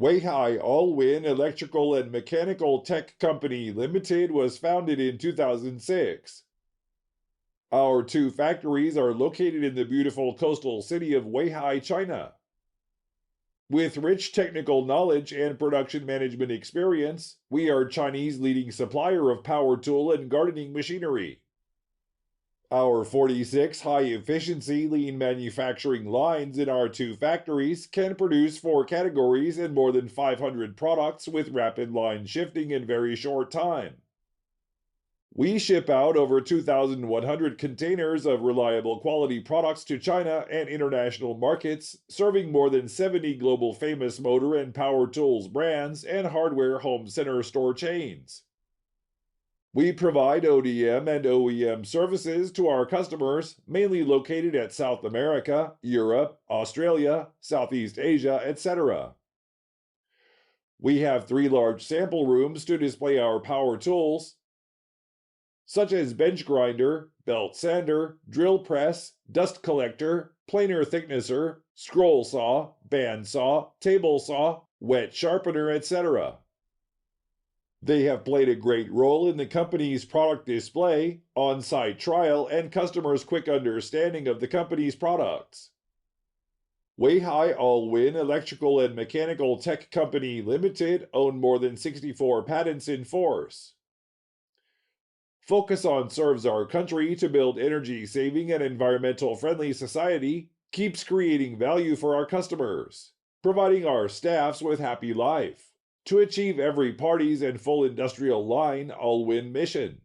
Weihai Allwin Electrical and Mechanical Tech Company Limited was founded in 2006. Our two factories are located in the beautiful coastal city of Weihai, China. With rich technical knowledge and production management experience, we are Chinese leading supplier of power tool and gardening machinery. Our 46 high-efficiency lean manufacturing lines in our two factories can produce 4 categories and more than 500 products with rapid line shifting in very short time. We ship out over 2,100 containers of reliable quality products to China and international markets, serving more than 70 global famous motor and power tools brands and hardware home center store chains. We provide ODM and OEM services to our customers, mainly located at South America, Europe, Australia, Southeast Asia, etc. We have 3 large sample rooms to display our power tools, such as bench grinder, belt sander, drill press, dust collector, planer thicknesser, scroll saw, band saw, table saw, wet sharpener, etc. They have played a great role in the company's product display, on-site trial, and customers' quick understanding of the company's products. Weihai Allwin Electrical and Mechanical Tech Company Limited own more than 64 patents in force. Focus on serves our country to build energy-saving and environmental-friendly society, keeps creating value for our customers, providing our staffs with happy life, to achieve every party's and full industrial line Allwin mission.